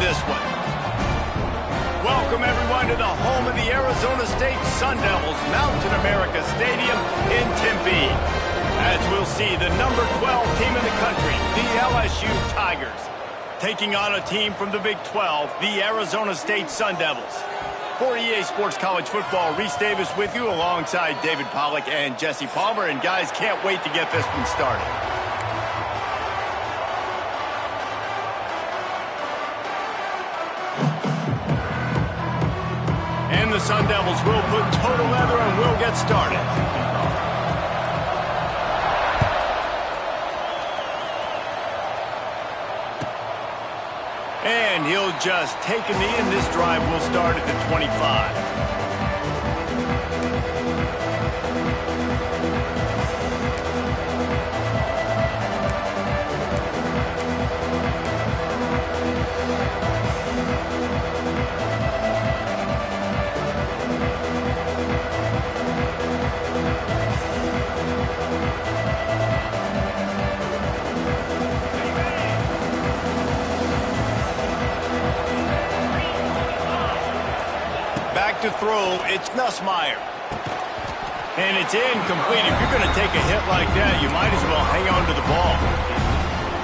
this one. Welcome, everyone, to the home of the Arizona State Sun Devils, Mountain America Stadium in Tempe. As we'll see, the number 12 team in the country, the LSU Tigers, taking on a team from the Big 12, the Arizona State Sun Devils. For EA Sports College Football, Reese Davis with you alongside David Pollack and Jesse Palmer. And guys, can't wait to get this one started. And the Sun Devils will put total leather and will get started. And he'll just take a knee, and this drive will start at the 25. To throw, it's Nussmeier. And it's incomplete. If you're going to take a hit like that, you might as well hang on to the ball.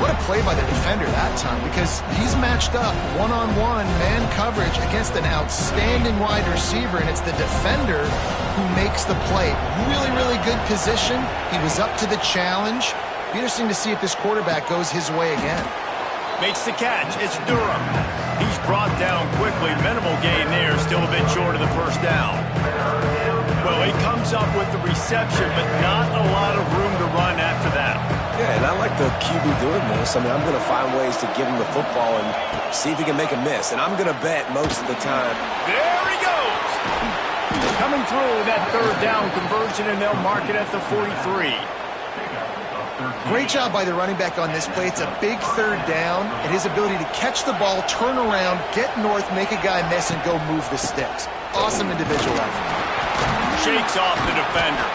What a play by the defender that time, because he's matched up one-on-one man coverage against an outstanding wide receiver, and it's the defender who makes the play. Really, really good position. He was up to the challenge. Be interesting to see if this quarterback goes his way again. Makes the catch. It's Durham. He's brought down quickly. Minimal gain there. Still a bit short of the first down. Well, he comes up with the reception, but not a lot of room to run after that. Yeah, and I like the QB doing this. I mean, I'm going to find ways to give him the football and see if he can make a miss. And I'm going to bet most of the time. There he goes. Coming through that third down conversion, and they'll mark it at the 43. Great job by the running back on this play. It's a big third down, and his ability to catch the ball, turn around, get north, make a guy miss, and go move the sticks. Awesome individual effort. Shakes off the defender.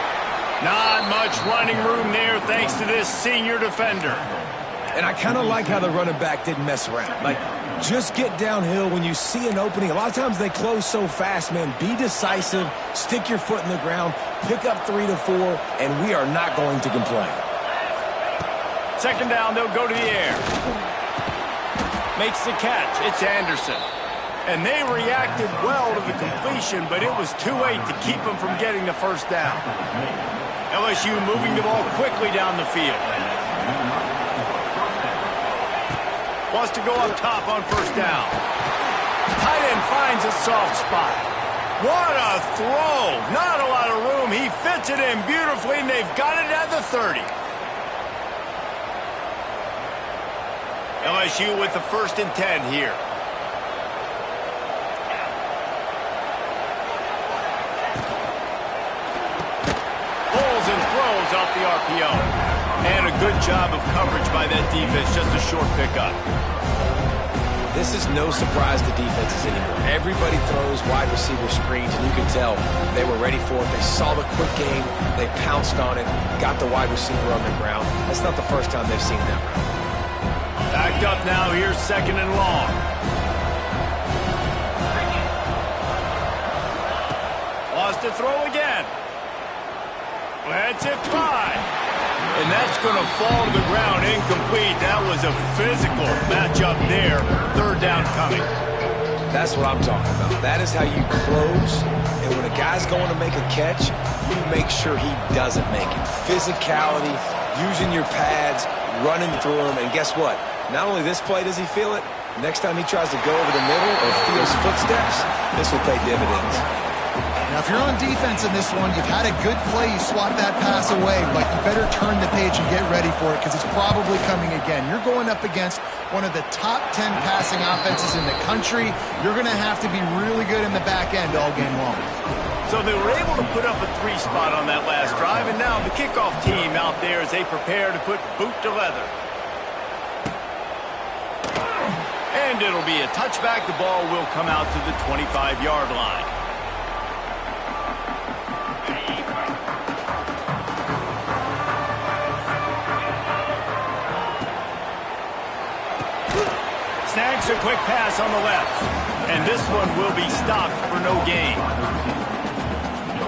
Not much running room there thanks to this senior defender. And I kind of like how the running back didn't mess around. Like, just get downhill when you see an opening. A lot of times they close so fast, man. Be decisive, stick your foot in the ground, pick up 3 to 4, and we are not going to complain. Second down, they'll go to the air. Makes the catch. It's Anderson. And they reacted well to the completion, but it was too late to keep them from getting the first down. LSU moving the ball quickly down the field. Wants to go up top on first down. Tight end finds a soft spot. What a throw. Not a lot of room. He fits it in beautifully, and they've got it at the 30. LSU with the 1st and 10 here. Pulls and throws off the RPO. And a good job of coverage by that defense. Just a short pickup. This is no surprise to defenses anymore. Everybody throws wide receiver screens, and you can tell they were ready for it. They saw the quick game. They pounced on it, got the wide receiver on the ground. That's not the first time they've seen that route. Backed up now, here's 2nd and long. Wants to throw again. Let's it fly. And that's going to fall to the ground incomplete. That was a physical matchup there. 3rd down coming. That's what I'm talking about. That is how you close. And when a guy's going to make a catch, you make sure he doesn't make it. Physicality, using your pads, running through them. And guess what? Not only this play does he feel it, next time he tries to go over the middle or feels footsteps, this will pay dividends. Now, if you're on defense in this one, you've had a good play, you swat that pass away, but you better turn the page and get ready for it because it's probably coming again. You're going up against one of the top 10 passing offenses in the country. You're going to have to be really good in the back end all game long. So they were able to put up a 3 spot on that last drive, and now the kickoff team out there as they prepare to put boot to leather. And it'll be a touchback. The ball will come out to the 25-yard line. Snags Fakes a quick pass on the left. And this one will be stopped for no gain.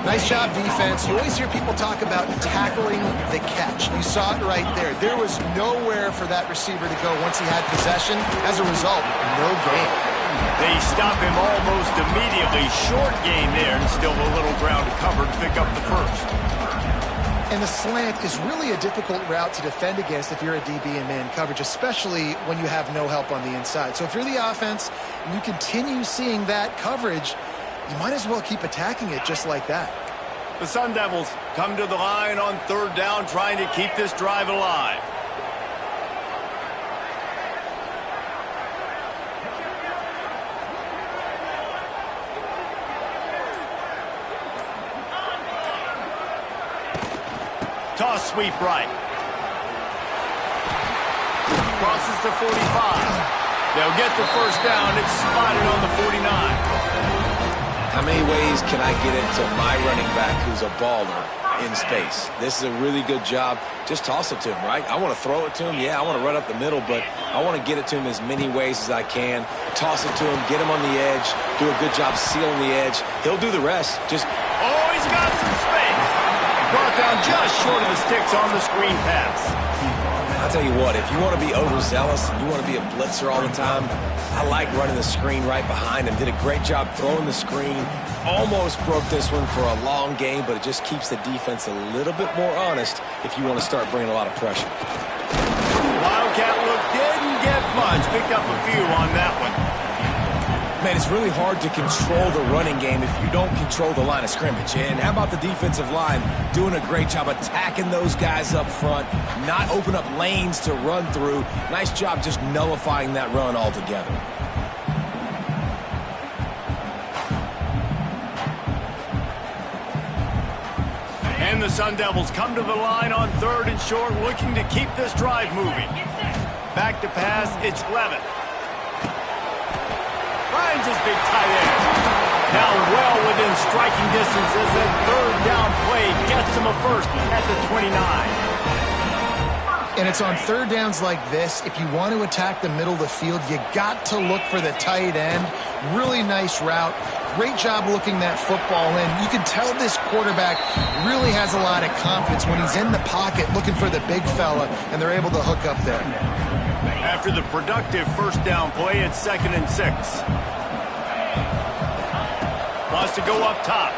Nice job, defense. You always hear people talk about tackling the catch. You saw it right there. There was nowhere for that receiver to go once he had possession. As a result, no gain. They stop him almost immediately. Short gain there, and still a little ground to cover to pick up the first. And the slant is really a difficult route to defend against if you're a DB in man coverage, especially when you have no help on the inside. So if you're the offense and you continue seeing that coverage, you might as well keep attacking it just like that. The Sun Devils come to the line on third down, trying to keep this drive alive. Toss sweep right. Crosses the 45. They'll get the first down. It's spotted on the 49. How many ways can I get it to my running back who's a baller in space? This is a really good job. Just toss it to him, right? I want to throw it to him. Yeah, I want to run up the middle, but I want to get it to him as many ways as I can. Toss it to him, get him on the edge, do a good job sealing the edge. He'll do the rest. Just oh, he's got some space. Brought down just short of the sticks on the screen pass. I'll tell you what, if you want to be overzealous and you want to be a blitzer all the time, I like running the screen right behind him. Did a great job throwing the screen. Almost broke this one for a long game, but it just keeps the defense a little bit more honest if you want to start bringing a lot of pressure. Wildcat look didn't get much. Picked up a few on that one. Man, it's really hard to control the running game if you don't control the line of scrimmage. And how about the defensive line doing a great job attacking those guys up front, not open up lanes to run through. Nice job just nullifying that run altogether. And the Sun Devils come to the line on third and short, looking to keep this drive moving. Back to pass, it's Levitt. Finds his big tight end. Now well within striking distance as that third down play gets him a first at the 29. And it's on third downs like this, if you want to attack the middle of the field, you got to look for the tight end. Really nice route. Great job looking that football in. You can tell this quarterback really has a lot of confidence when he's in the pocket looking for the big fella, and they're able to hook up there. After the productive first down play, it's 2nd and 6. Wants to go up top.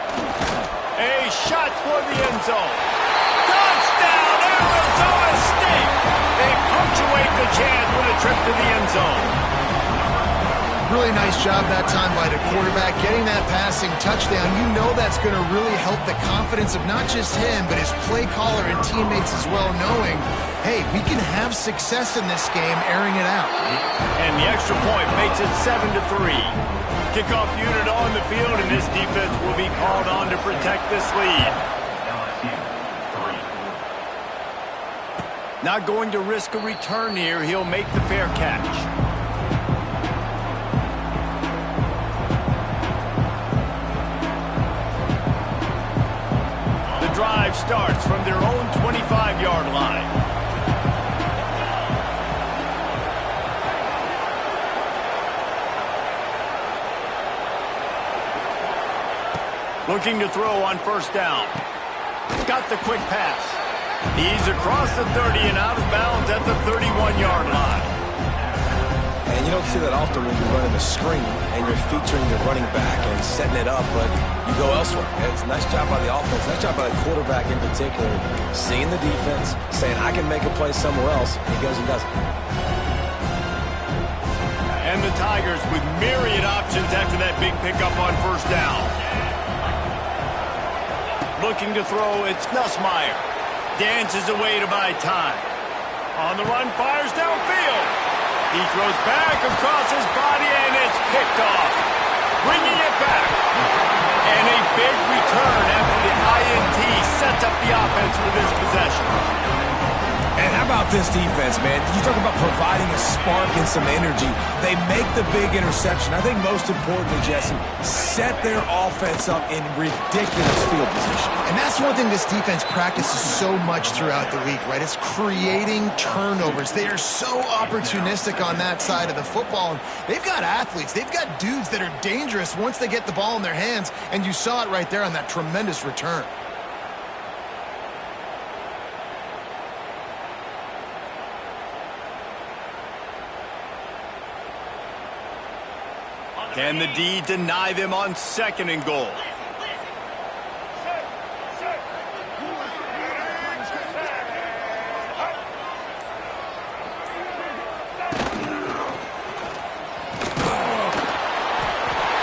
A shot toward the end zone. Touchdown, Arizona State! They punctuate the chance with a trip to the end zone. Really nice job that time by the quarterback, getting that passing touchdown. You know that's going to really help the confidence of not just him, but his play caller and teammates as well, knowing, hey, we can have success in this game, airing it out. And the extra point makes it 7-3. Kickoff unit on the field, and this defense will be called on to protect this lead. Not going to risk a return here. He'll make the fair catch. The drive starts from their own 25-yard line. Looking to throw on first down. Got the quick pass. He's across the 30 and out of bounds at the 31-yard line. And you don't see that often when you're running a screen and you're featuring the running back and setting it up, but you go elsewhere. It's a nice job by the offense, nice job by the quarterback in particular, seeing the defense, saying, I can make a play somewhere else, and he goes and does it. And the Tigers with myriad options after that big pickup on first down. Looking to throw, it's Nussmeier. Dances away to buy time. On the run, fires downfield. He throws back across his body, and it's picked off. Bringing it back. And a big return after the INT sets up the offense for this possession. And how about this defense, man. You talk about providing a spark and some energy. They make the big interception. I think most importantly, Jesse, set their offense up in ridiculous field position. And that's one thing this defense practices so much throughout the week, right? It's creating turnovers. They are so opportunistic on that side of the football. And they've got athletes. They've got dudes that are dangerous once they get the ball in their hands. And you saw it right there on that tremendous return. Can the D deny them on 2nd and goal?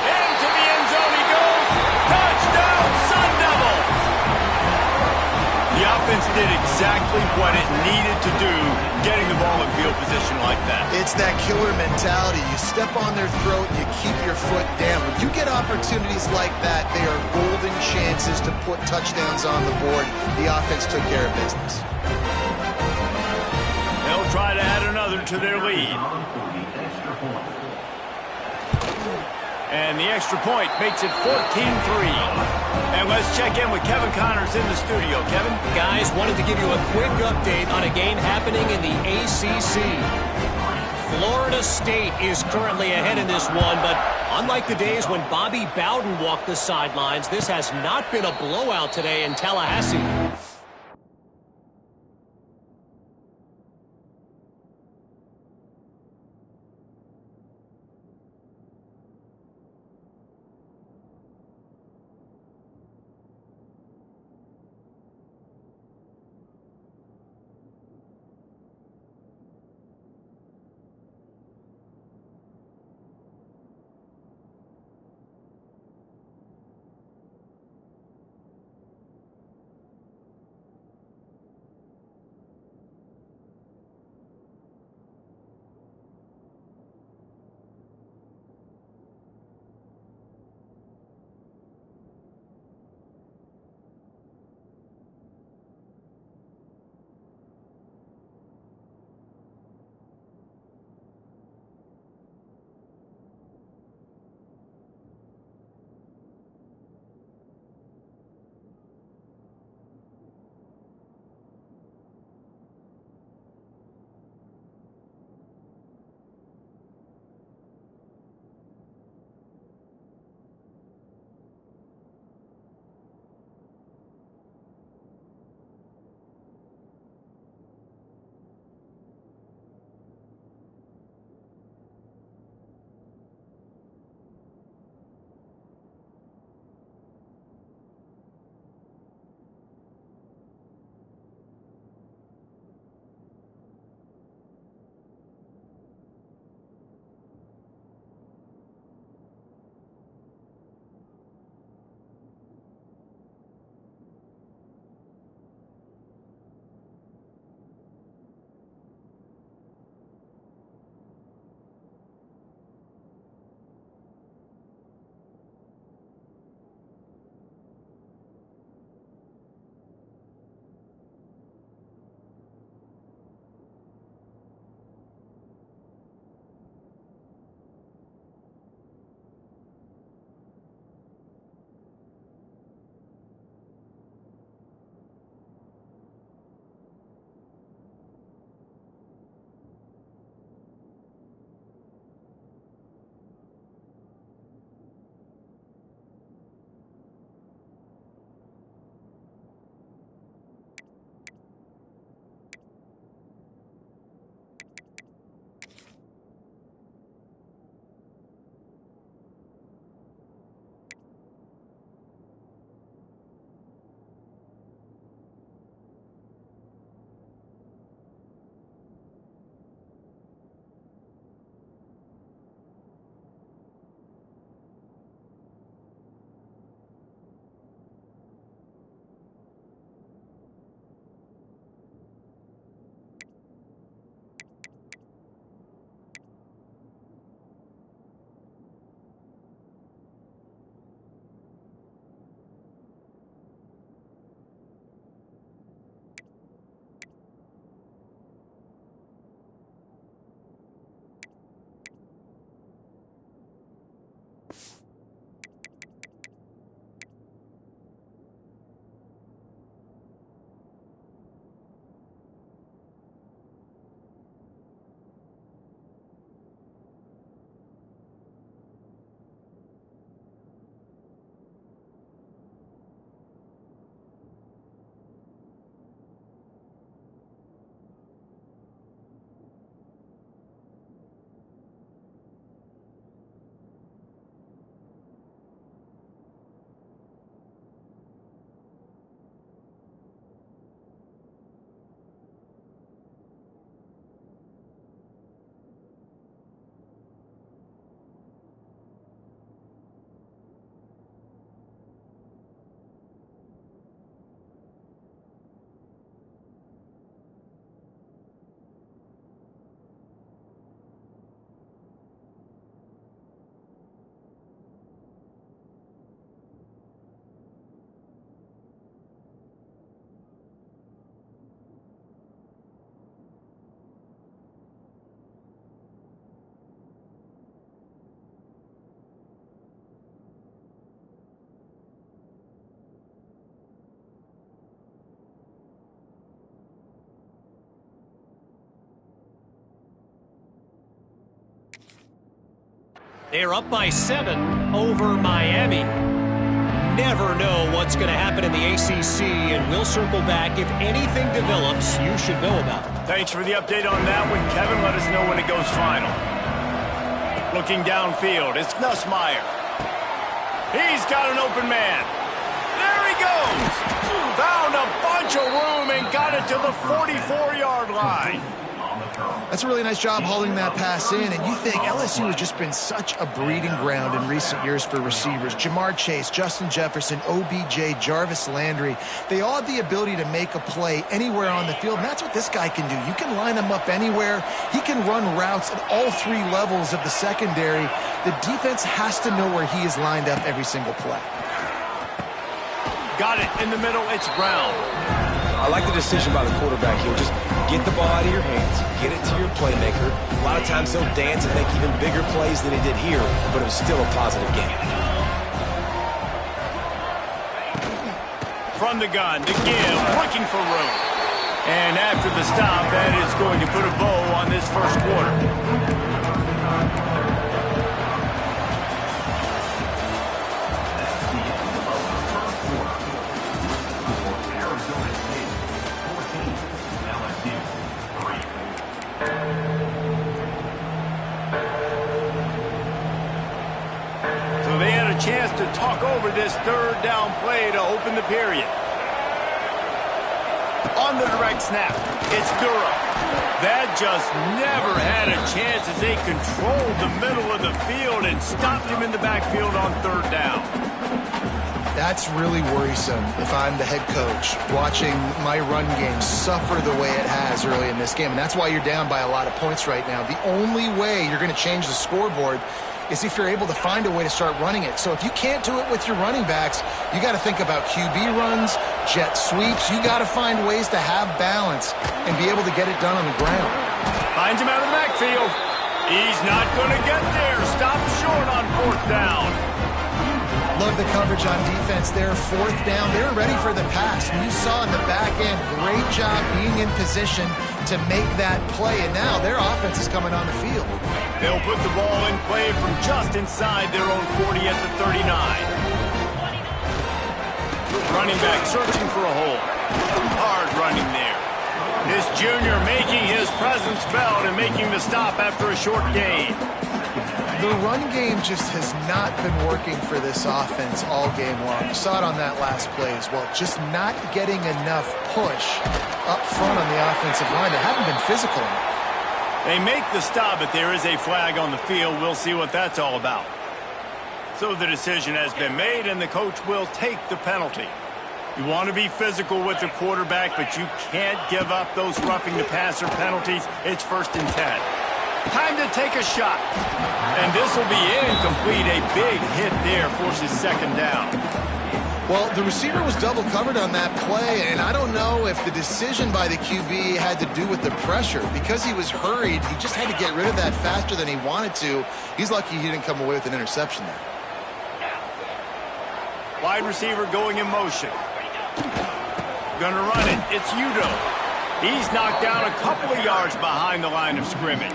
Into the end zone he goes. Touchdown, Sun Devils! The offense did exactly what it needed to do, getting the ball in field position like that. It's that killer mentality. You step on their throat and you keep your foot down. When you get opportunities like that, they are golden chances to put touchdowns on the board. The offense took care of business. They'll try to add another to their lead. And the extra point makes it 14-3. And let's check in with Kevin Connors in the studio. Kevin? Guys, wanted to give you a quick update on a game happening in the ACC. Florida State is currently ahead in this one, but unlike the days when Bobby Bowden walked the sidelines, this has not been a blowout today in Tallahassee. They're up by 7 over Miami. Never know what's going to happen in the ACC, and we'll circle back if anything develops you should know about. Thanks for the update on that one, Kevin. Let us know when it goes final. Looking downfield, it's Nussmeier. He's got an open man. There he goes. Found a bunch of room and got it to the 44-yard line. That's a really nice job holding that pass in, and you think LSU has just been such a breeding ground in recent years for receivers. Jamar Chase, Justin Jefferson, OBJ, Jarvis Landry, they all have the ability to make a play anywhere on the field, and that's what this guy can do. You can line him up anywhere. He can run routes at all 3 levels of the secondary. The defense has to know where he is lined up every single play. Got it in the middle. It's Brown. I like the decision by the quarterback here. Just get the ball out of your hands, get it to your playmaker. A lot of times he'll dance and make even bigger plays than he did here, but it was still a positive game. From the gun, to give, looking for room. And after the stop, that is going to put a bow on this first quarter. Chance to talk over this third down play to open the period. On the direct snap, it's Durham. That just never had a chance as they controlled the middle of the field and stopped him in the backfield on third down. That's really worrisome if I'm the head coach, watching my run game suffer the way it has early in this game. And that's why you're down by a lot of points right now. The only way you're going to change the scoreboard is if you're able to find a way to start running it. So if you can't do it with your running backs, you got to think about QB runs, jet sweeps. You got to find ways to have balance and be able to get it done on the ground. Finds him out of the backfield. He's not going to get there. Stop short on fourth down. Love the coverage on defense there. Fourth down. They're ready for the pass. And you saw in the back end, great job being in position to make that play. And now their offense is coming on the field. They'll put the ball in play from just inside their own 40 at the 39. Running back searching for a hole. Hard running there. This junior making his presence felt and making the stop after a short gain. The run game just has not been working for this offense all game long. You saw it on that last play as well. Just not getting enough push up front on the offensive line. They haven't been physical enough. They make the stop, but there is a flag on the field. We'll see what that's all about. So the decision has been made, and the coach will take the penalty. You want to be physical with the quarterback, but you can't give up those roughing the passer penalties. It's 1st and 10. Time to take a shot. And this will be incomplete. A big hit there forces 2nd down. Well, the receiver was double covered on that play, and I don't know if the decision by the QB had to do with the pressure. Because he was hurried, he just had to get rid of that faster than he wanted to. He's lucky he didn't come away with an interception there. Wide receiver going in motion. Gonna run it. It's Udo. He's knocked down a couple of yards behind the line of scrimmage.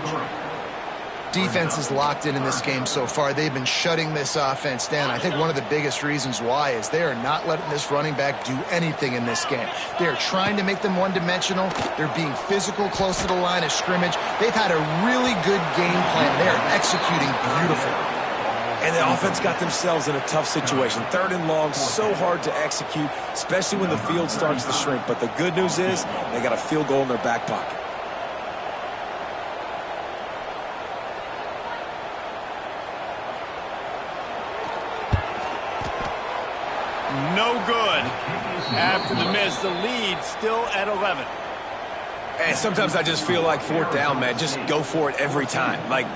Defense is locked in this game so far. They've been shutting this offense down. I think one of the biggest reasons why is they are not letting this running back do anything in this game. They are trying to make them one-dimensional. They're being physical close to the line of scrimmage. They've had a really good game plan. They are executing beautifully. And the offense got themselves in a tough situation. 3rd and long, so hard to execute, especially when the field starts to shrink. But the good news is they got a field goal in their back pocket. No good. After the miss, the lead still at 11. And sometimes I just feel like 4th down, man. Just go for it every time. Like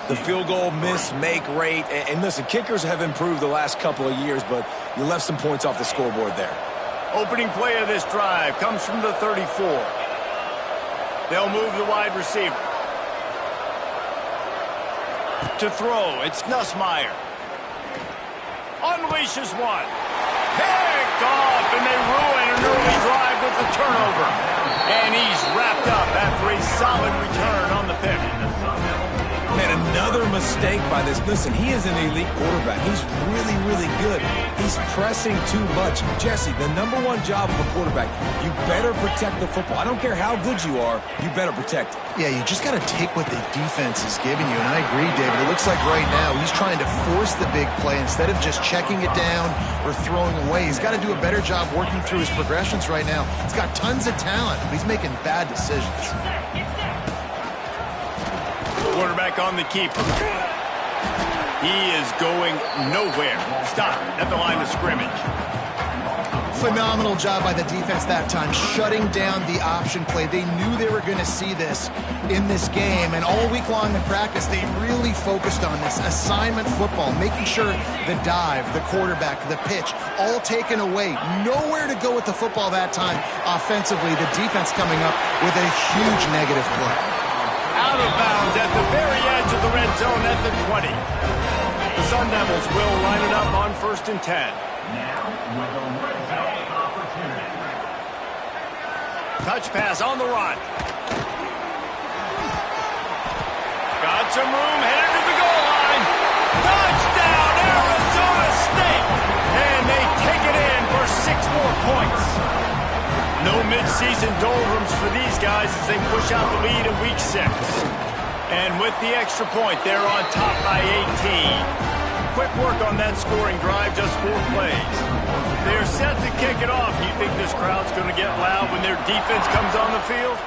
the field goal miss, make rate. And listen, kickers have improved the last couple of years, but you left some points off the scoreboard there. Opening play of this drive comes from the 34. They'll move the wide receiver. To throw, it's Nussmeier. Unleashes one. Picked off, and they ruin an early drive with the turnover. And he's wrapped up after a solid return on the pick. Man, another Another mistake by this. Listen, he is an elite quarterback. He's really, really good. He's pressing too much. Jesse, the #1 job of a quarterback, you better protect the football. I don't care how good you are, you better protect it. Yeah, you just got to take what the defense is giving you, and I agree, David. It looks like right now he's trying to force the big play instead of just checking it down or throwing away. He's got to do a better job working through his progressions right now. He's got tons of talent, but he's making bad decisions. Quarterback on the keeper. He is going nowhere. Stop at the line of scrimmage. Phenomenal job by the defense that time, shutting down the option play. They knew they were going to see this in this game, and all week long in practice, they really focused on this assignment football, making sure the dive, the quarterback, the pitch, all taken away. Nowhere to go with the football that time offensively. The defense coming up with a huge negative play. Out of bounds at the very edge of the red zone at the 20. The Sun Devils will line it up on 1st and 10. Touch pass on the run. Got some room, headed to the goal line. Touchdown, Arizona State! And they take it in for 6 more points. No midseason doldrums for these guys as they push out the lead in week 6. And with the extra point, they're on top by 18. Quick work on that scoring drive, just 4 plays. They're set to kick it off. You think this crowd's going to get loud when their defense comes on the field?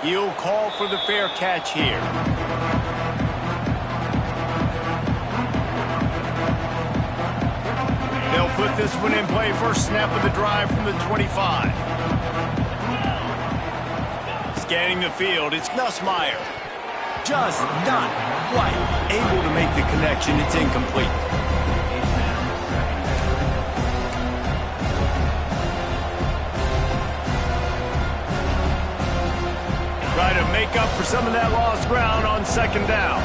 He'll call for the fair catch here. They'll put this one in play. First snap of the drive from the 25. Scanning the field, it's Nussmeier. Just not quite able to make the connection. It's incomplete. Try to make up for some of that lost ground on 2nd down.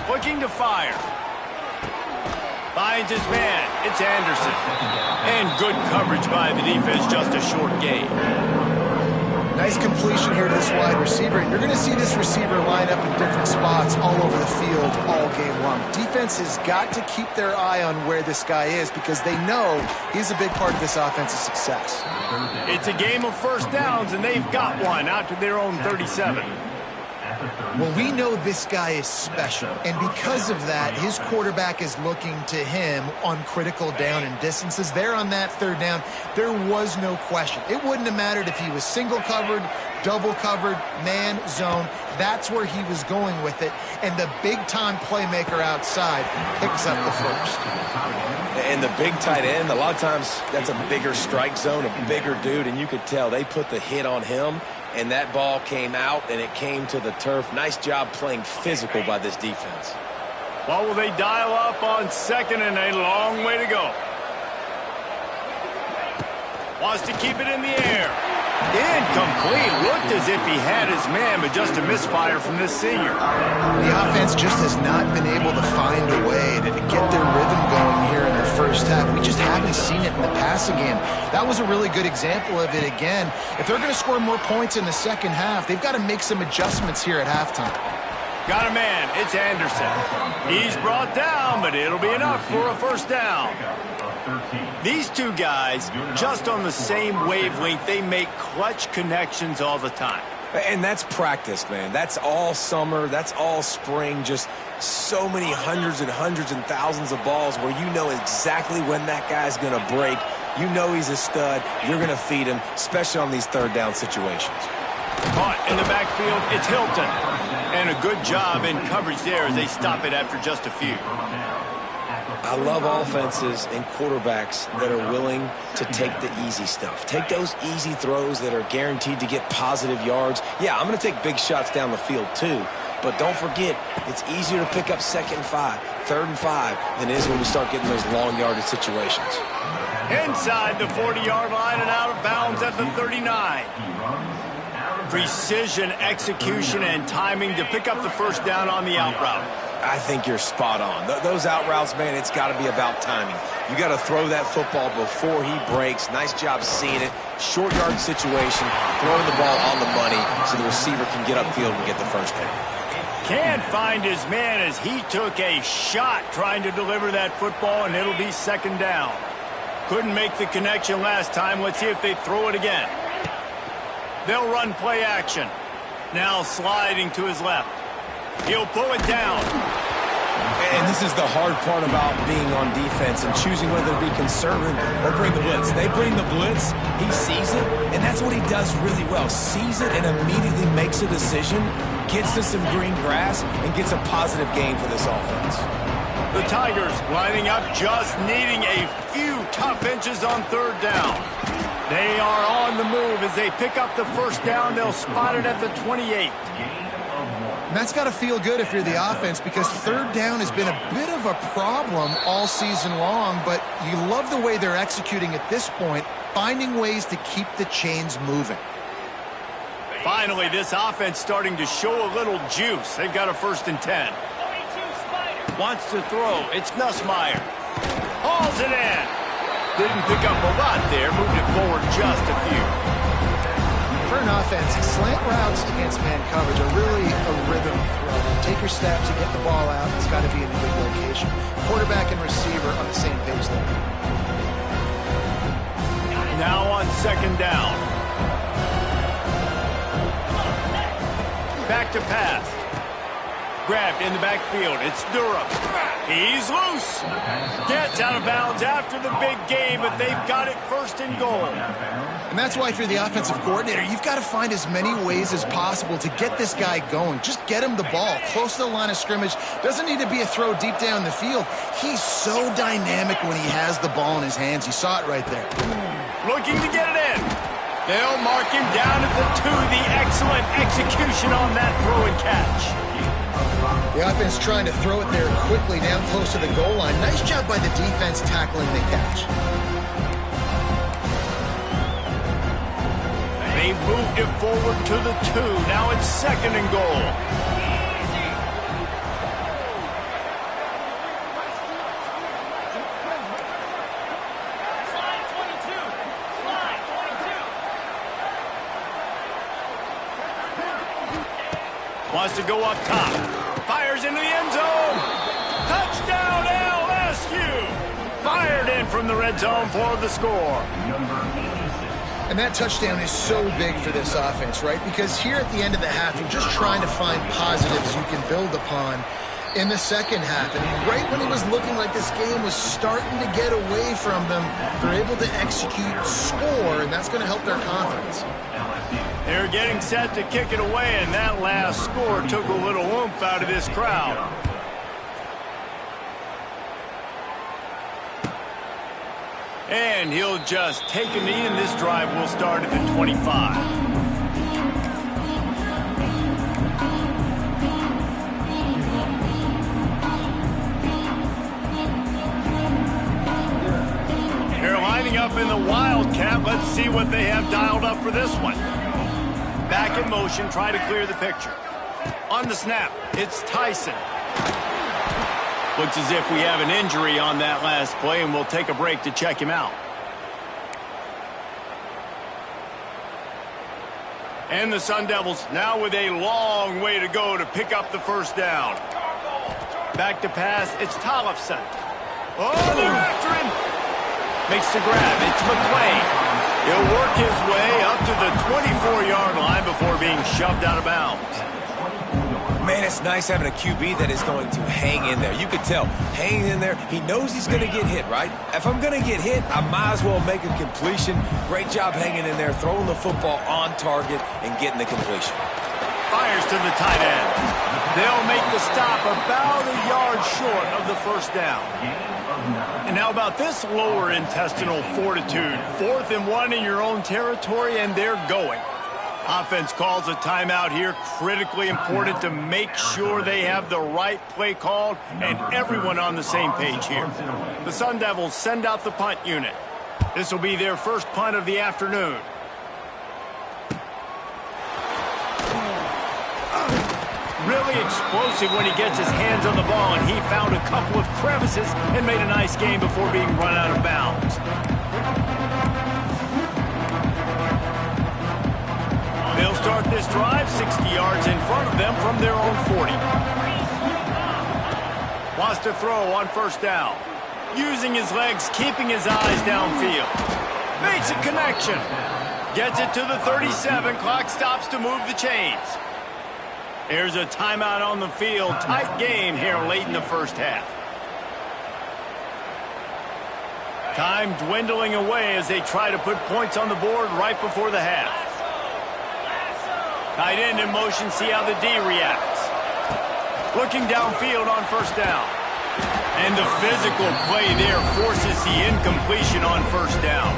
Looking to fire. Finds his man. It's Anderson. And good coverage by the defense, just a short gain. Nice completion here to this wide receiver. You're going to see this receiver line up in different spots all over the field all game long. Defense has got to keep their eye on where this guy is because they know he's a big part of this offensive success. It's a game of first downs, and they've got one out to their own 37. Well, we know this guy is special, and because of that, his quarterback is looking to him on critical down and distances. There on that 3rd down, there was no question. It wouldn't have mattered if he was single covered, double covered, man, zone. That's where he was going with it, and the big-time playmaker outside picks up the first. And the big tight end, a lot of times that's a bigger strike zone, a bigger dude, and you could tell they put the hit on him, and that ball came out, and it came to the turf. Nice job playing physical by this defense. Well, will they dial up on 2nd and a long way to go? Wants to keep it in the air. Incomplete. Looked as if he had his man, but just a misfire from this senior. The offense just has not been able to find a way to get their rhythm going here in the first half. We just haven't seen it in the passing game. That was a really good example of it again. If they're going to score more points in the second half, they've got to make some adjustments here at halftime. Got a man. It's Anderson. He's brought down, but it'll be enough for a first down. These two guys, just on the same wavelength, they make clutch connections all the time. And that's practice, man. That's all summer. That's all spring. Just so many hundreds and thousands of balls where you know exactly when that guy's going to break. You know he's a stud. You're going to feed him, especially on these 3rd down situations. Caught in the backfield, it's Hilton. And a good job in coverage there as they stop it after just a few. I love offenses and quarterbacks that are willing to take the easy stuff. Take those easy throws that are guaranteed to get positive yards. Yeah, I'm going to take big shots down the field too. But don't forget, it's easier to pick up 2nd and 5, 3rd and 5 than it is when we start getting those long yardage situations. Inside the 40-yard line and out of bounds at the 39. Precision, execution, and timing to pick up the first down on the out route. I think you're spot on. Those out routes, man, it's got to be about timing. You got to throw that football before he breaks. Nice job seeing it. Short yard situation, throwing the ball on the money so the receiver can get upfield and get the first down. Can't find his man as he took a shot trying to deliver that football, and it'll be second down. Couldn't make the connection last time. Let's see if they throw it again. They'll run play action. Now sliding to his left. He'll pull it down. And this is the hard part about being on defense and choosing whether to be conservative or bring the blitz. They bring the blitz, he sees it, and that's what he does really well. Sees it and immediately makes a decision, gets to some green grass, and gets a positive gain for this offense. The Tigers lining up, just needing a few tough inches on third down. They are on the move as they pick up the first down. They'll spot it at the 28. And that's got to feel good if you're the offense, because third down has been a bit of a problem all season long, but you love the way they're executing at this point, finding ways to keep the chains moving. Finally, this offense starting to show a little juice. They've got a 1st and 10. Wants to throw. It's Nussmeier. Hauls it in. Didn't pick up a lot there. Moved it forward just a few. For an offense, slant routes against man coverage are really a rhythm throw. Take your steps and get the ball out. It's got to be in a good location. Quarterback and receiver on the same page there. Now on second down. Back to pass. Grabbed in the backfield. It's Durham. He's loose. Gets out of bounds after the big gain, but they've got it 1st and goal. And that's why if you're the offensive coordinator, you've got to find as many ways as possible to get this guy going. Just get him the ball close to the line of scrimmage. Doesn't need to be a throw deep down the field. He's so dynamic when he has the ball in his hands. You saw it right there. Looking to get it in. They'll mark him down at the 2. The excellent execution on that throw and catch. The offense trying to throw it there quickly down close to the goal line. Nice job by the defense tackling the catch. They've moved it forward to the 2. Now it's 2nd and goal. Wants to go up top. Fires into the end zone. Touchdown LSU. Fired in from the red zone for the score. And that touchdown is so big for this offense, right? Because here at the end of the half, you're just trying to find positives you can build upon in the second half. And right when it was looking like this game was starting to get away from them, they're able to execute, score, and that's going to help their confidence. They're getting set to kick it away, and that last score took a little oomph out of this crowd. And he'll just take a knee, and this drive will start at the 25. They're lining up in the Wildcat. Let's see what they have dialed up for this one. Back in motion, try to clear the picture. On the snap, it's Tyson. Looks as if we have an injury on that last play, and we'll take a break to check him out. And the Sun Devils now with a long way to go to pick up the first down. Back to pass, it's Tollefson. Oh, they're after him. Makes the grab, it's McClain. He'll work his way up to the 24-yard line before being shoved out of bounds. Man, it's nice having a QB that is going to hang in there. You could tell, hanging in there, he knows he's going to get hit, right? If I'm going to get hit, I might as well make a completion. Great job hanging in there, throwing the football on target and getting the completion. Fires to the tight end. They'll make the stop about a yard short of the first down. And how about this lower intestinal fortitude? 4th and 1 in your own territory, and they're going. Offense calls a timeout here. Critically important to make sure they have the right play called and everyone on the same page here. The Sun Devils send out the punt unit. This will be their first punt of the really explosive when he gets his hands on the ball, and he found a couple of crevices and made a nice game before being run out of bounds. They'll start this drive 60 yards in front of them from their own 40. Wants to throw on first down. Using his legs, keeping his eyes downfield. Makes a connection. Gets it to the 37. Clock stops to move the chains. Here's a timeout on the field. Tight game here late in the first half. Time dwindling away as they try to put points on the board right before the half. Tight end in motion, see how the D reacts. Looking downfield on first down. And the physical play there forces the incompletion on first down.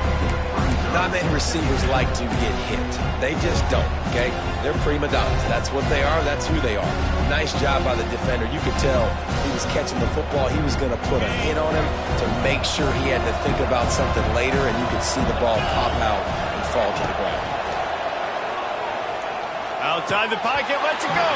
Not many receivers like to get hit. They just don't, okay? They're prima donnas. That's what they are. That's who they are. Nice job by the defender. You could tell he was catching the football. He was going to put a hit on him to make sure he had to think about something later, and you could see the ball pop out and fall to the ground. Outside the pocket, lets it go.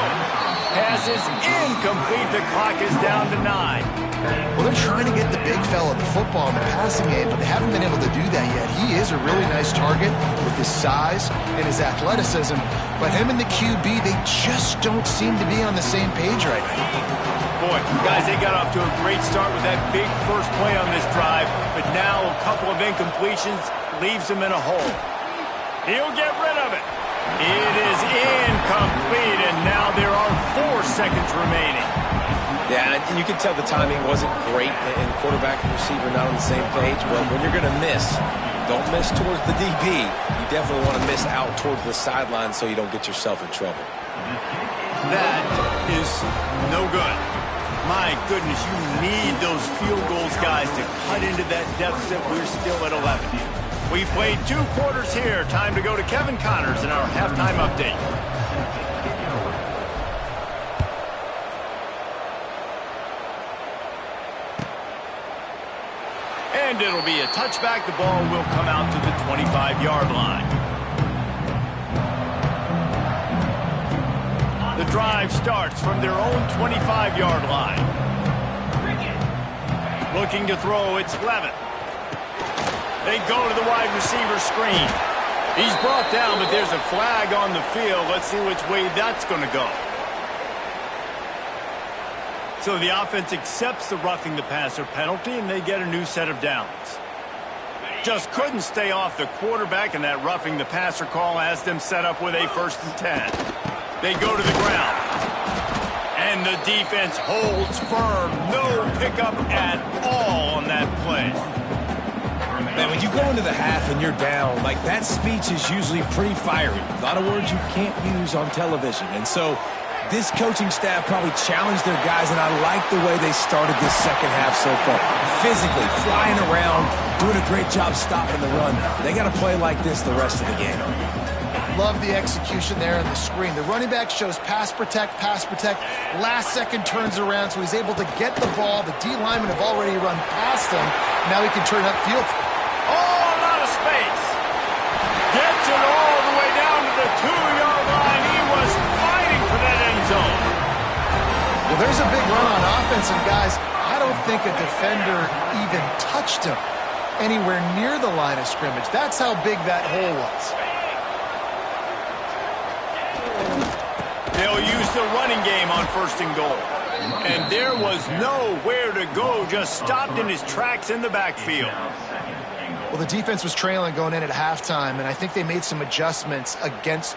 Pass is incomplete. The clock is down to 9. Well, they're trying to get the big fella the football in the passing game, but they haven't been able to do that yet. He is a really nice target with his size and his athleticism, but him and the QB, they just don't seem to be on the same page right now. Boy, guys, they got off to a great start with that big first play on this drive, but now a couple of incompletions leaves them in a hole. He'll get rid of it. It is incomplete, and now there are 4 seconds remaining. Yeah, and you can tell the timing wasn't great, and quarterback and receiver not on the same page, but when you're going to miss, don't miss towards the DB. You definitely want to miss out towards the sideline so you don't get yourself in trouble. That is no good. My goodness, you need those field goals, guys, to cut into that deficit. We're still at 11. We played 2 quarters here. Time to go to Kevin Connors in our halftime update. And it'll be a touchback. The ball will come out to the 25-yard line. The drive starts from their own 25-yard line. Looking to throw, it's Levitt. They go to the wide receiver screen. He's brought down, but there's a flag on the field. Let's see which way that's going to go. So the offense accepts the roughing the passer penalty, and they get a new set of downs. Just couldn't stay off the quarterback, and that roughing the passer call has them set up with a 1st and 10. They go to the ground. And the defense holds firm. No pickup at all on that play. Man, when you go into the half and you're down, like that speech is usually pretty fiery. A lot of words you can't use on television. And so this coaching staff probably challenged their guys, and I like the way they started this second half so far. Physically, flying around, doing a great job stopping the run. They got to play like this the rest of the game. Love the execution there on the screen. The running back shows pass protect, last second turns around, so he's able to get the ball. The D linemen have already run past him. Now he can turn upfield. Oh, a lot of space. Gets it all the way down to the 2-yard line. He was fighting for that end zone. Well, there's a big run on offense, and guys, I don't think a defender even touched him anywhere near the line of scrimmage. That's how big that hole was. They'll use the running game on 1st and goal. And there was nowhere to go, just stopped in his tracks in the backfield. Well, the defense was trailing going in at halftime, and I think they made some adjustments against...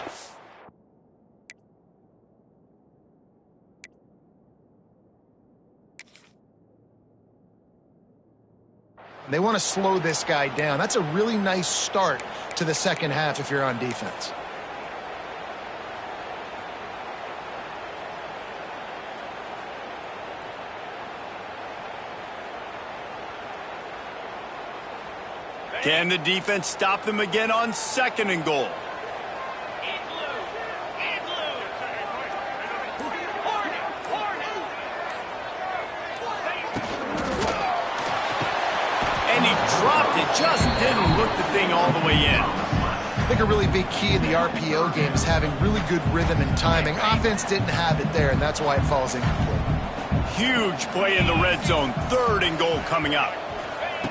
They want to slow this guy down. That's a really nice start to the second half if you're on defense. Can the defense stop them again on 2nd and goal? And he dropped it, just didn't look the thing all the way in. I think a really big key in the RPO game is having really good rhythm and timing. Offense didn't have it there, and that's why it falls incomplete. Huge play in the red zone. 3rd and goal coming up.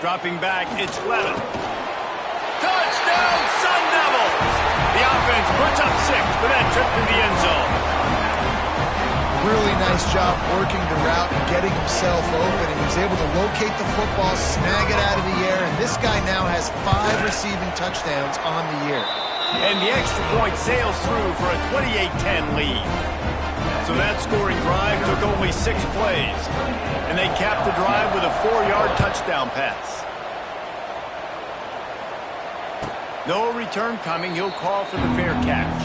Dropping back, it's Levin. Touchdown, Sun Devils! The offense puts up 6 for that trip to the end zone. Really nice job working the route and getting himself open, and he was able to locate the football, snag it out of the air, and this guy now has 5 receiving touchdowns on the year. And the extra point sails through for a 28-10 lead. So that scoring drive took only 6 plays, and they capped the drive with a 4-yard touchdown pass. No return coming. He'll call for the fair catch.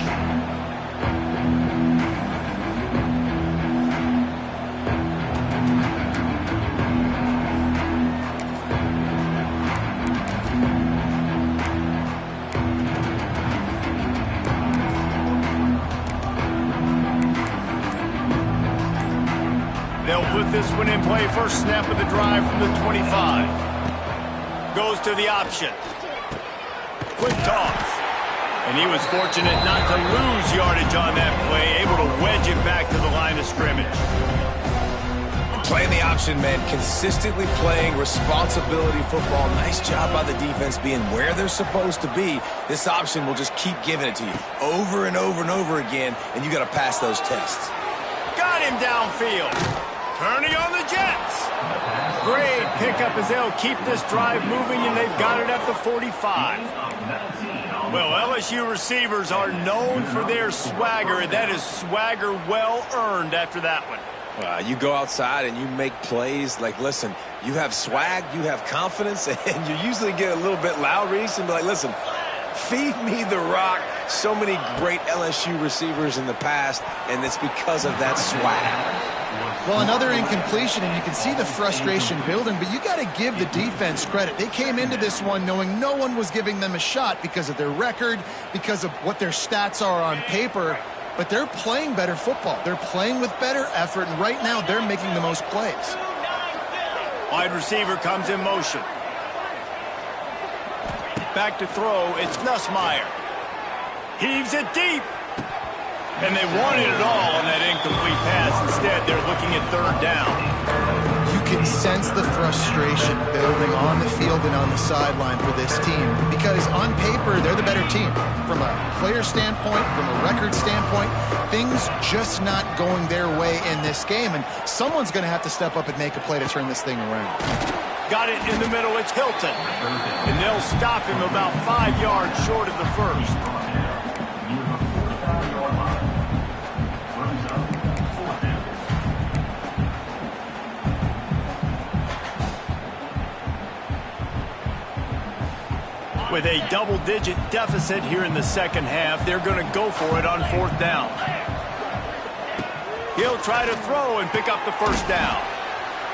They'll put this one in play. First snap of the drive from the 25. Goes to the option. Quick toss. And he was fortunate not to lose yardage on that play, able to wedge it back to the line of scrimmage. Playing the option, man. Consistently playing responsibility football. Nice job by the defense being where they're supposed to be. This option will just keep giving it to you over and over and over again, and you got to pass those tests. Got him downfield. Turning on the Jets. Great pickup as they'll keep this drive moving, and they've got it at the 45. Well, LSU receivers are known for their swagger, and that is swagger well earned after that one. You go outside and you make plays. Like, listen, you have swag, you have confidence, and you usually get a little bit loud, Reese, and be like, listen, feed me the rock. So many great LSU receivers in the past, and it's because of that swag. Well, another incompletion, and you can see the frustration building, but you got to give the defense credit. They came into this one knowing no one was giving them a shot because of their record, because of what their stats are on paper, but they're playing better football. They're playing with better effort, and right now they're making the most plays. Wide receiver comes in motion. Back to throw, it's Nussmeier. Heaves it deep. And they wanted it all on that incomplete pass. Instead, they're looking at 3rd down. You can sense the frustration building on the field and on the sideline for this team because on paper, they're the better team. From a player standpoint, from a record standpoint, things just not going their way in this game. And someone's going to have to step up and make a play to turn this thing around. Got it in the middle. It's Hilton. And they'll stop him about 5 yards short of the first. With a double-digit deficit here in the second half, they're going to go for it on 4th down. He'll try to throw and pick up the first down.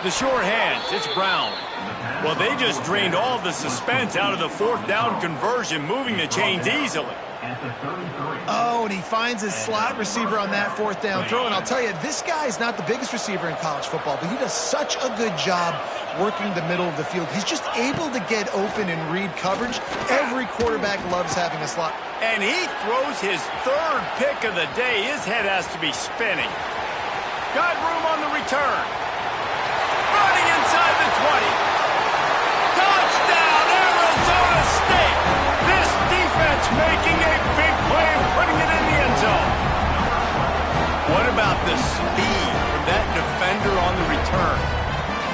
The sure hands, it's Brown. Well, they just drained all the suspense out of the 4th down conversion, moving the chains easily. Oh, and he finds his slot receiver on that 4th down throw. And I'll tell you, this guy's not the biggest receiver in college football, but he does such a good job working the middle of the field. He's just able to get open and read coverage. Every quarterback loves having a slot. And he throws his 3rd pick of the day. His head has to be spinning. Got room on the return. Running inside the 20. Touchdown, Arizona State. This defense making a big play and putting it in the end zone. What about the speed of that defender on the return?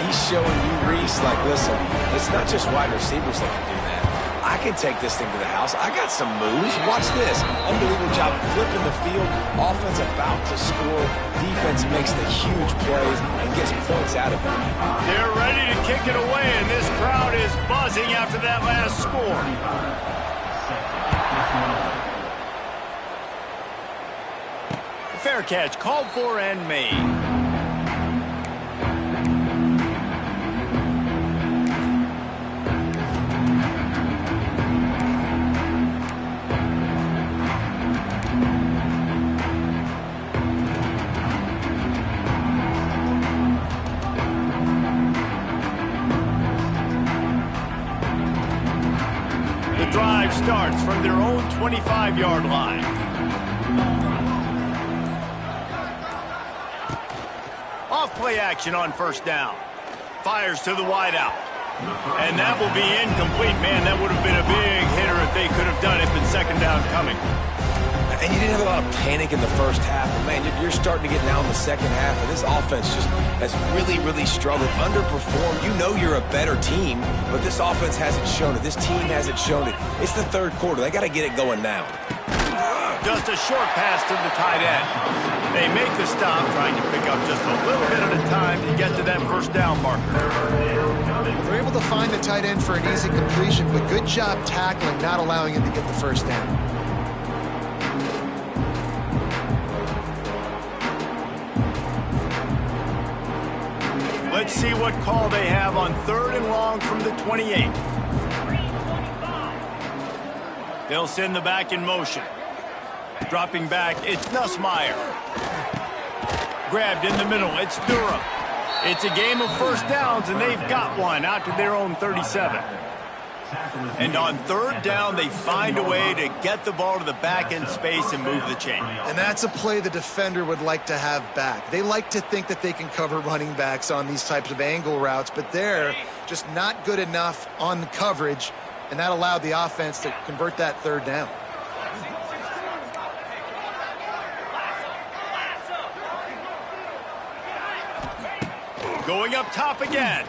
He's showing you, Reese, like, listen, it's not just wide receivers that can do that. I can take this thing to the house. I got some moves. Watch this. Unbelievable job flipping the field. Offense about to score. Defense makes the huge plays and gets points out of it. They're ready to kick it away, and this crowd is buzzing after that last score. Fair catch called for and made. drive starts from their own 25-yard line. Off play action on first down. Fires to the wideout. And that will be incomplete. Man, that would have been a big hitter if they could have done it, but second down coming. And you didn't have a lot of panic in the first half. But man, you're starting to get now in the second half, and this offense just has really, really struggled, underperformed. You know you're a better team, but this offense hasn't shown it. This team hasn't shown it. It's the third quarter. They got to get it going now. Just a short pass to the tight end. They make the stop, trying to pick up just a little bit at a time to get to that first down marker. They're able to find the tight end for an easy completion, but good job tackling, not allowing him to get the first down. Let's see what call they have on 3rd and long from the 28. They'll send the back in motion. Dropping back, it's Nussmeier. Grabbed in the middle, it's Durham. It's a game of first downs, and they've got one out to their own 37. And on 3rd down, they find a way to get the ball to the back end space and move the chain. And that's a play the defender would like to have back. They like to think that they can cover running backs on these types of angle routes, but they're just not good enough on the coverage, and that allowed the offense to convert that 3rd down. Going up top again.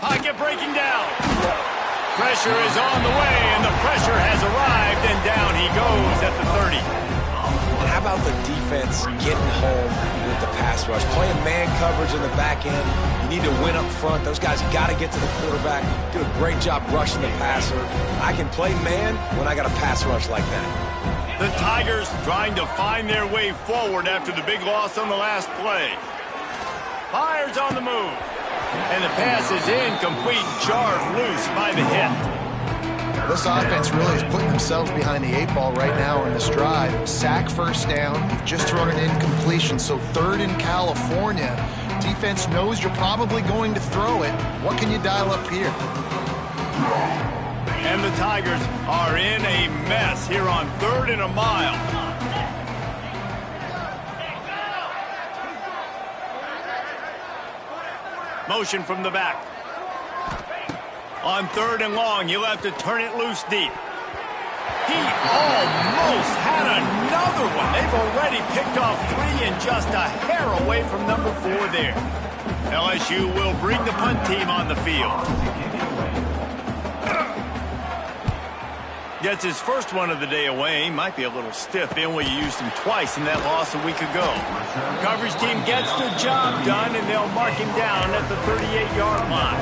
Pocket breaking down. Pressure is on the way, and the pressure has arrived, and down he goes at the 30. And how about the defense getting home with the pass rush? Playing man coverage in the back end. You need to win up front. Those guys got to get to the quarterback. Do a great job rushing the passer. I can play man when I got a pass rush like that. The Tigers trying to find their way forward after the big loss on the last play. Fires on the move. And the pass is incomplete, jarred loose by the hit. This offense really is putting themselves behind the 8 ball right now in this drive. Sack first down. You've just thrown an incompletion, so 3rd in California. Defense knows you're probably going to throw it. What can you dial up here? And the Tigers are in a mess here on 3rd and a mile. Motion from the back. On 3rd and long, you'll have to turn it loose deep. He almost had another one. They've already picked off 3 and just a hair away from number 4 there. LSU will bring the punt team on the field. Gets his first one of the day away. Might be a little stiff. They only used him twice in that loss a week ago. Coverage team gets the job done, and they'll mark him down at the 38-yard line.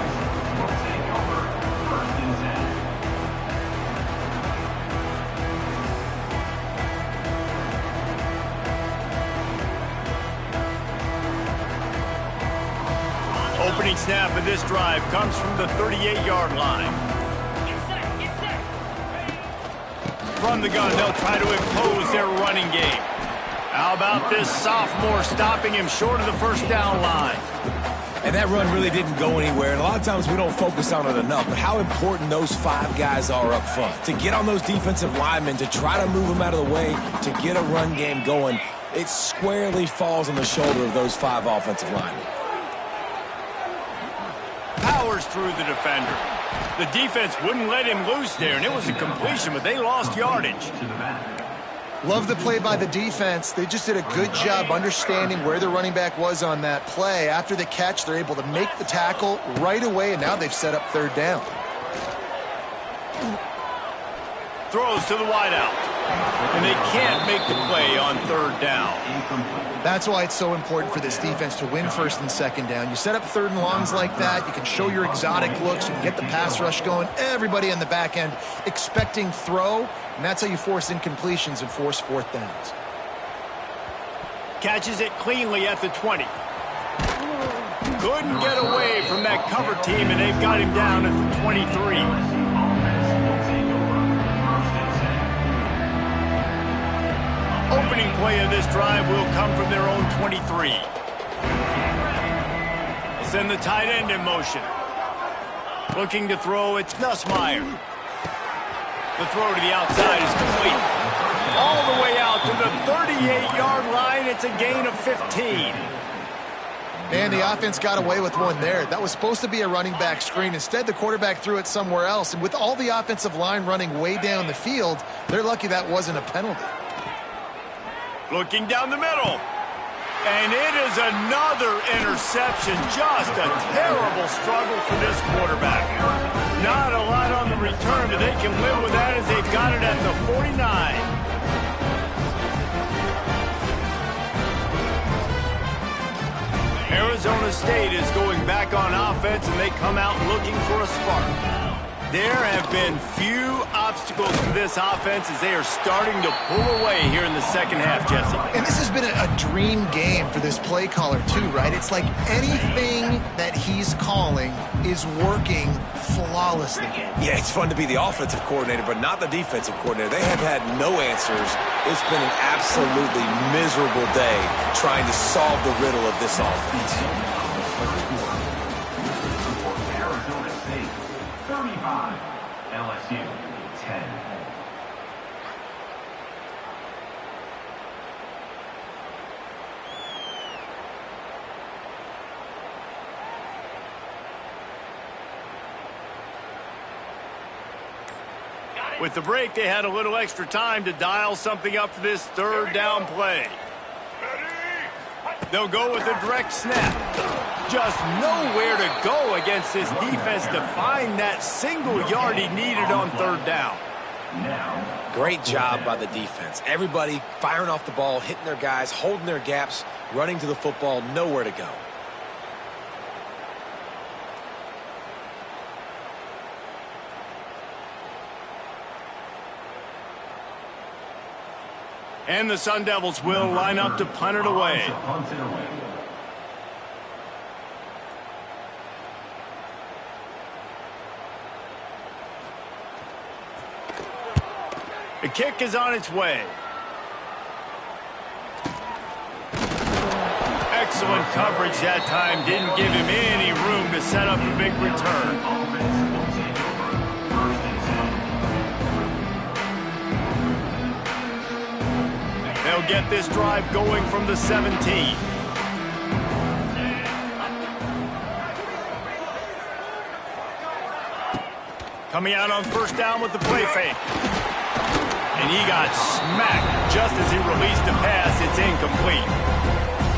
Opening snap of this drive comes from the 38-yard line. From the gun, they'll try to impose their running game. How about this sophomore stopping him short of the first down line? And that run really didn't go anywhere. And a lot of times we don't focus on it enough. But how important those 5 guys are up front. To get on those defensive linemen, to try to move them out of the way, to get a run game going, it squarely falls on the shoulder of those 5 offensive linemen. Powers through the defender. The defense wouldn't let him loose there, and it was a completion, but they lost yardage. Love the play by the defense. They just did a good job understanding where the running back was on that play. After the catch, they're able to make the tackle right away, and now they've set up 3rd down. Throws to the wideout, and they can't make the play on 3rd down. That's why it's so important for this defense to win 1st and 2nd down. You set up 3rd and longs like that, you can show your exotic looks, you can get the pass rush going, everybody on the back end expecting throw, and that's how you force incompletions and force 4th downs. Catches it cleanly at the 20. Couldn't get away from that cover team, and they've got him down at the 23. Opening play of this drive will come from their own 23. They'll send the tight end in motion. Looking to throw, it's Nussmeier. The throw to the outside is complete. All the way out to the 38-yard line. It's a gain of 15. And the offense got away with one there. That was supposed to be a running back screen. Instead, the quarterback threw it somewhere else. And with all the offensive line running way down the field, they're lucky that wasn't a penalty. Looking down the middle. And it is another interception. Just a terrible struggle for this quarterback. Not a lot on the return, but they can live with that as they've got it at the 49. Arizona State is going back on offense, and they come out looking for a spark. There have been few obstacles for this offense as they are starting to pull away here in the second half, Jesse. And this has been a dream game for this play caller, too, right? It's like anything that he's calling is working flawlessly. Yeah, it's fun to be the offensive coordinator, but not the defensive coordinator. They have had no answers. It's been an absolutely miserable day trying to solve the riddle of this offense. Arizona State, 35. LSU, 10. With the break, they had a little extra time to dial something up for this third down play. They'll go with a direct snap. Just nowhere to go against this defense to find that single yard he needed on third down. Great job by the defense. Everybody firing off the ball, hitting their guys, holding their gaps, running to the football, nowhere to go. And the Sun Devils will line up to punt it away. The kick is on its way. Excellent coverage that time. Didn't give him any room to set up a big return. They'll get this drive going from the 17. Coming out on first down with the play fake. And he got smacked just as he released the pass. It's incomplete.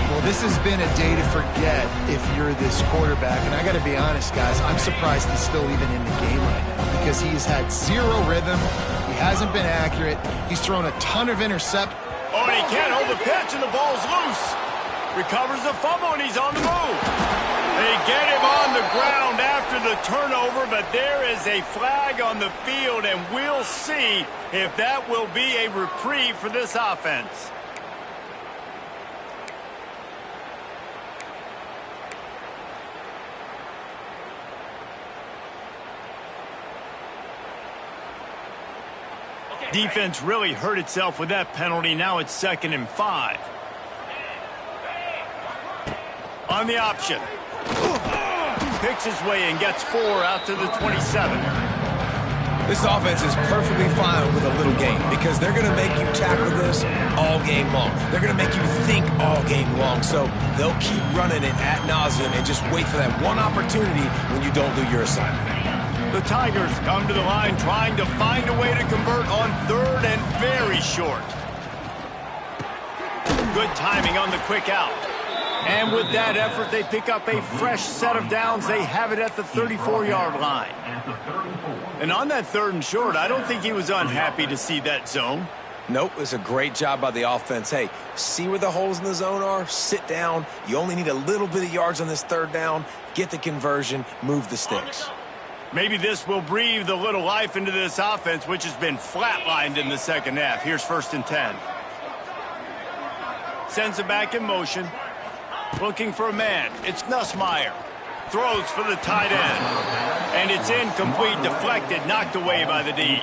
Well, this has been a day to forget if you're this quarterback. And I got to be honest, guys, I'm surprised he's still even in the game right now because he's had zero rhythm. He hasn't been accurate. He's thrown a ton of interceptions. Oh, and he can't hold the pitch, and the ball's loose. Recovers the fumble, and he's on the move. They get him on the ground after the turnover, but there is a flag on the field, and we'll see if that will be a reprieve for this offense. Defense really hurt itself with that penalty. Now it's 2nd and 5. On the option. Picks his way and gets 4 out to the 27. This offense is perfectly fine with a little game because they're going to make you tackle this all game long. They're going to make you think all game long. So they'll keep running it ad nauseum and just wait for that one opportunity when you don't do your assignment. The Tigers come to the line trying to find a way to convert on 3rd and very short. Good timing on the quick out. And with that effort, they pick up a fresh set of downs. They have it at the 34-yard line. And on that 3rd and short, I don't think he was unhappy to see that zone. Nope, it's a great job by the offense. Hey, see where the holes in the zone are? Sit down. You only need a little bit of yards on this 3rd down. Get the conversion. Move the sticks. Maybe this will breathe a little life into this offense, which has been flatlined in the second half. Here's 1st and 10. Sends it back in motion. Looking for a man. It's Nussmeier. Throws for the tight end. And it's incomplete, deflected, knocked away by the D.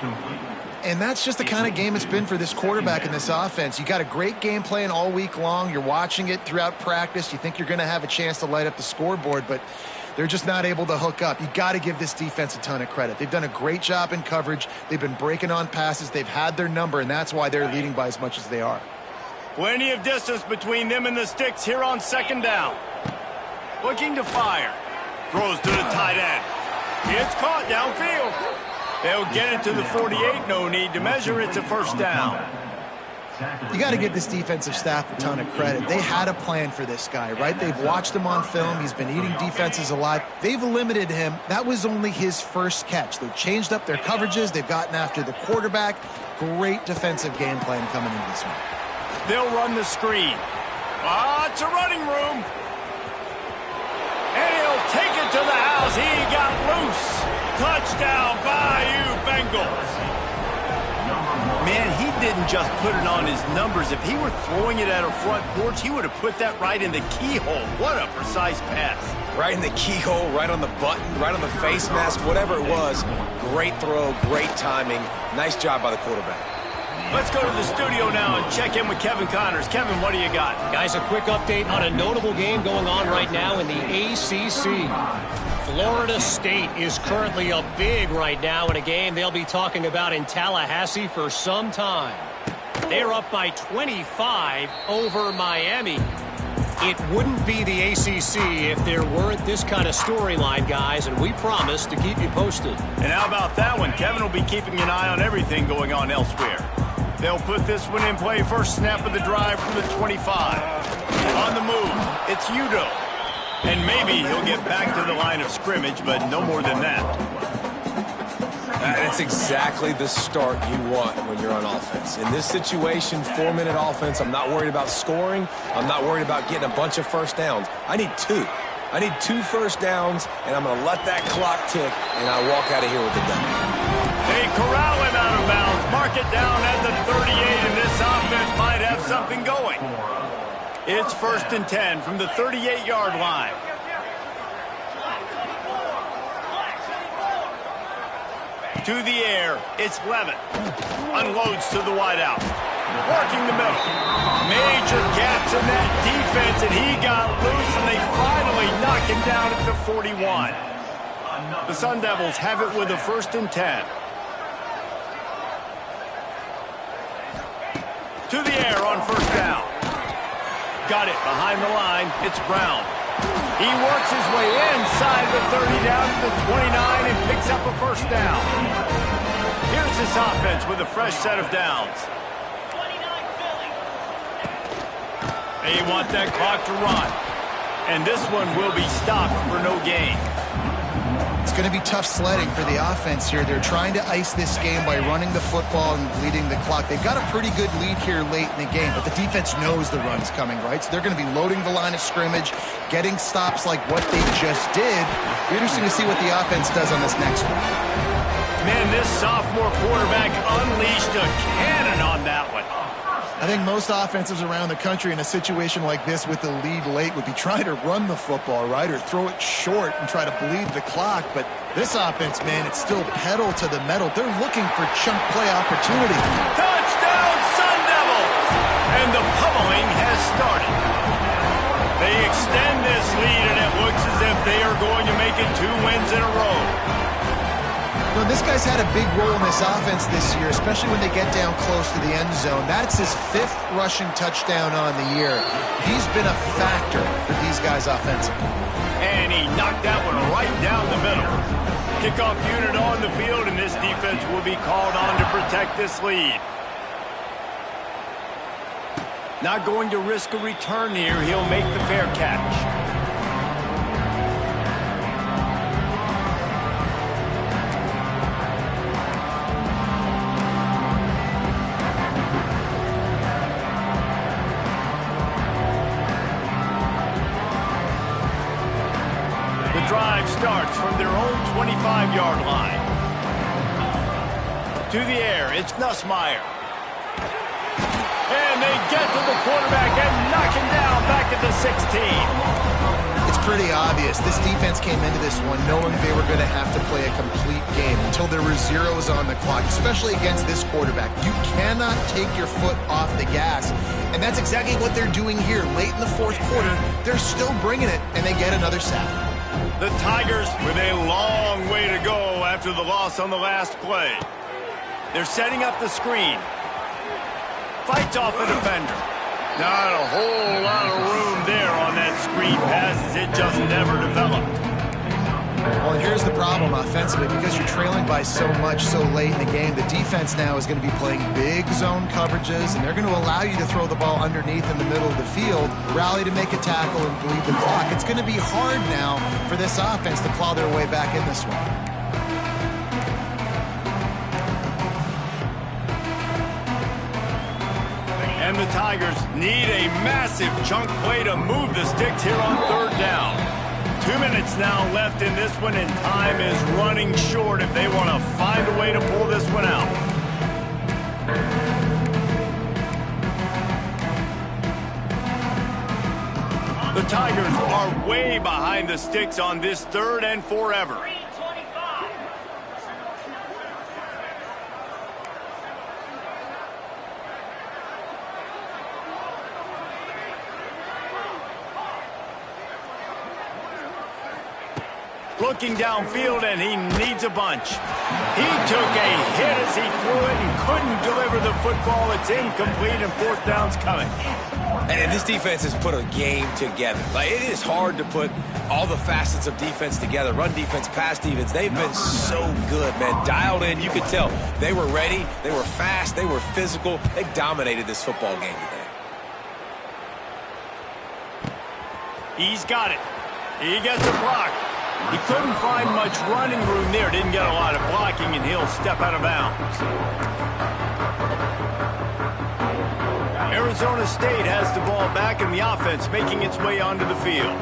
And that's just the kind of game it's been for this quarterback in this offense. You got a great game plan all week long. You're watching it throughout practice. You think you're going to have a chance to light up the scoreboard, but they're just not able to hook up. You got to give this defense a ton of credit. They've done a great job in coverage. They've been breaking on passes. They've had their number, and that's why they're leading by as much as they are. Plenty of distance between them and the sticks here on second down. Looking to fire. Throws to the tight end. It's caught downfield. They'll get it to the 48. No need to measure. It's a first down. You got to give this defensive staff a ton of credit. They had a plan for this guy, right? They've watched him on film. He's been eating defenses alive. They've limited him. That was only his first catch. They've changed up their coverages. They've gotten after the quarterback. Great defensive game plan coming into this one. They'll run the screen. Lots of running room. And he'll take it to the house. He got loose. Touchdown, Bayou Bengals. Man, he didn't just put it on his numbers. If he were throwing it at a front porch, he would have put that right in the keyhole. What a precise pass. Right in the keyhole, right on the button, right on the face mask, whatever it was. Great throw, great timing. Nice job by the quarterback. Let's go to the studio now and check in with Kevin Connors. Kevin, what do you got? Guys, a quick update on a notable game going on right now in the ACC. Florida State is currently up big right now in a game they'll be talking about in Tallahassee for some time. They're up by 25 over Miami. It wouldn't be the ACC if there weren't this kind of storyline, guys, and we promise to keep you posted. And how about that one? Kevin will be keeping an eye on everything going on elsewhere. They'll put this one in play. First snap of the drive from the 25. On the move, it's Udo. And maybe he'll get back to the line of scrimmage, but no more than that. That's exactly the start you want when you're on offense. In this situation, 4-minute offense, I'm not worried about scoring. I'm not worried about getting a bunch of first downs. I need 2. I need 2 first downs, and I'm going to let that clock tick, and I walk out of here with the dub. They corral him out of bounds. Mark it down at the 38, and this offense might have something going. It's 1st and 10 from the 38-yard line. To the air, it's Levitt. Unloads to the wideout. Working the middle. Major gaps in that defense, and he got loose, and they finally knock him down at the 41. The Sun Devils have it with a 1st and 10. To the air on first down. Got it behind the line. It's Brown. He works his way inside the 30 down to the 29 and picks up a first down. Here's this offense with a fresh set of downs. They want that clock to run. And this one will be stopped for no gain. It's going to be tough sledding for the offense here. They're trying to ice this game by running the football and leading the clock. They've got a pretty good lead here late in the game, but the defense knows the run's coming, right? So they're going to be loading the line of scrimmage, getting stops like what they just did. Be interesting to see what the offense does on this next one. Man, this sophomore quarterback unleashed a cannon on that one. I think most offenses around the country in a situation like this with the lead late would be trying to run the football, right, or throw it short and try to bleed the clock. But this offense, man, it's still pedal to the metal. They're looking for chunk play opportunity. Touchdown, Sun Devils! And the pummeling has started. They extend this lead, and it looks as if they are going to make it 2 wins in a row. Well, this guy's had a big role in this offense this year, especially when they get down close to the end zone. That's his 5th rushing touchdown on the year. He's been a factor for these guys offensively. And he knocked that one right down the middle. Kickoff unit on the field, and this defense will be called on to protect this lead. Not going to risk a return here. He'll make the fair catch. Drive starts from their own 25-yard line. To the air, it's Nussmeier. And they get to the quarterback and knock him down back at the 16. It's pretty obvious. This defense came into this one knowing they were going to have to play a complete game until there were zeros on the clock, especially against this quarterback. You cannot take your foot off the gas, and that's exactly what they're doing here. Late in the fourth quarter, they're still bringing it, and they get another sack. The Tigers with a long way to go after the loss on the last play. They're setting up the screen. Fights off a defender. Not a whole lot of room there on that screen pass as it just never developed. Well, and here's the problem offensively. Because you're trailing by so much so late in the game, the defense now is going to be playing big zone coverages, and they're going to allow you to throw the ball underneath in the middle of the field, rally to make a tackle, and bleed the clock. It's going to be hard now for this offense to claw their way back in this one. And the Tigers need a massive chunk play to move the sticks here on third down. 2 minutes now left in this one, and time is running short if they want to find a way to pull this one out. The Tigers are way behind the sticks on this third and forever. Looking downfield, and he needs a bunch. He took a hit as he threw it and couldn't deliver the football. It's incomplete, and fourth down's coming. And this defense has put a game together. Like, it is hard to put all the facets of defense together. Run defense, pass defense. They've been so good, man. Dialed in. You could tell they were ready. They were fast. They were physical. They dominated this football game today. He's got it. He gets a block. He couldn't find much running room there. Didn't get a lot of blocking, and he'll step out of bounds. Arizona State has the ball back, and the offense making its way onto the field.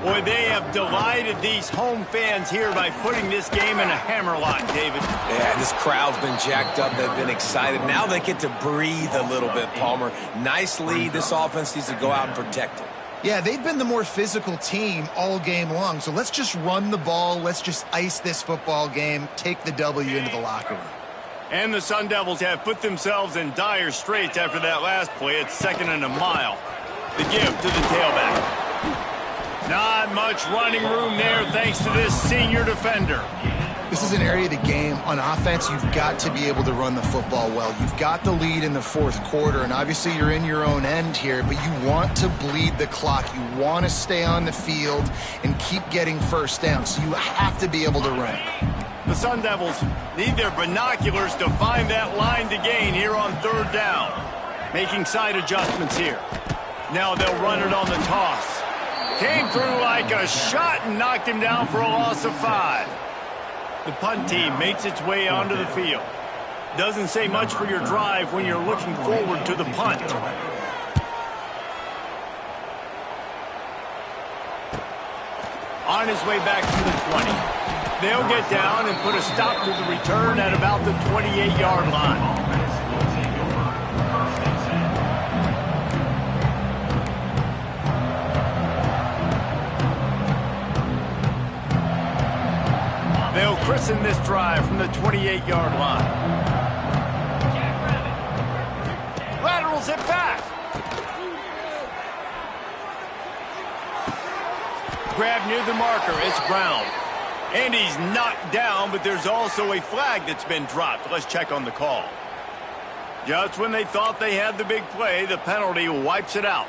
Boy, they have delighted these home fans here by putting this game in a hammerlock, David. Yeah, this crowd's been jacked up. They've been excited. Now they get to breathe a little bit, Palmer. Nice lead. This offense needs to go out and protect it. Yeah, they've been the more physical team all game long, so let's just run the ball. Let's just ice this football game, take the W into the locker room. And the Sun Devils have put themselves in dire straits after that last play. It's 2nd and a mile. The give to the tailback. Not much running room there thanks to this senior defender. This is an area of the game. On offense, you've got to be able to run the football well. You've got the lead in the fourth quarter, and obviously you're in your own end here, but you want to bleed the clock. You want to stay on the field and keep getting first down, so you have to be able to run. The Sun Devils need their binoculars to find that line to gain here on third down. Making side adjustments here. Now they'll run it on the toss. Came through like a shot and knocked him down for a loss of 5. The punt team makes its way onto the field. Doesn't say much for your drive when you're looking forward to the punt. On his way back to the 20. They'll get down and put a stop to the return at about the 28-yard line. They'll christen this drive from the 28-yard line. Laterals it back. Grab near the marker. It's Brown. And he's knocked down, but there's also a flag that's been dropped. Let's check on the call. Just when they thought they had the big play, the penalty wipes it out.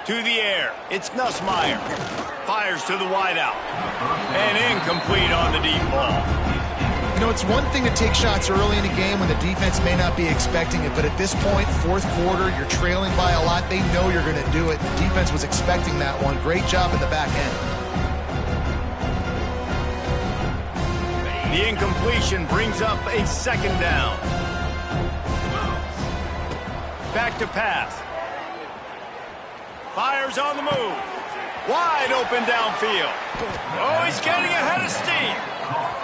To the air. It's Nussmeier. Fires to the wideout. And incomplete on the deep ball. You know, it's one thing to take shots early in a game when the defense may not be expecting it, but at this point, fourth quarter, you're trailing by a lot. They know you're going to do it. The defense was expecting that one. Great job in the back end. The incompletion brings up a 2nd down. Back to pass. Fires on the move. Wide open downfield. Oh, he's getting ahead of steam.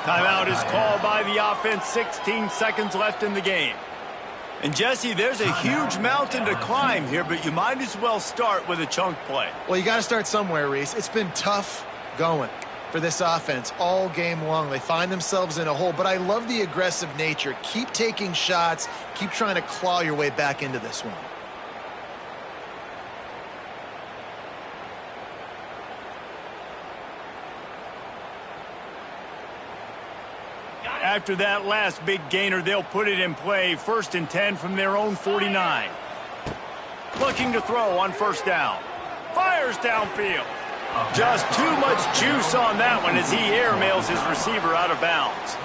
Timeout is called by the offense. 16 seconds left in the game. And, Jesse, there's a huge mountain to climb here, but you might as well start with a chunk play. Well, you got to start somewhere, Reese. It's been tough going for this offense all game long. They find themselves in a hole, but I love the aggressive nature. Keep taking shots. Keep trying to claw your way back into this one. After that last big gainer, they'll put it in play. 1st and 10 from their own 49. Looking to throw on 1st down. Fires downfield. Just too much juice on that one as he airmails his receiver out of bounds.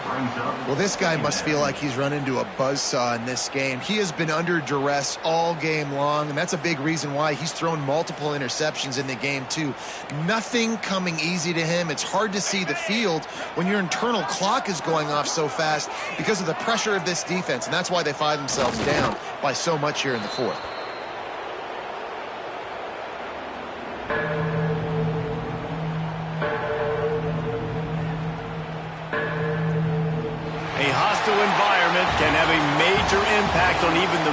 Well, this guy must feel like he's run into a buzzsaw in this game. He has been under duress all game long, and that's a big reason why he's thrown multiple interceptions in the game, too. Nothing coming easy to him. It's hard to see the field when your internal clock is going off so fast because of the pressure of this defense, and that's why they find themselves down by so much here in the 4th. A hostile environment can have a major impact on even the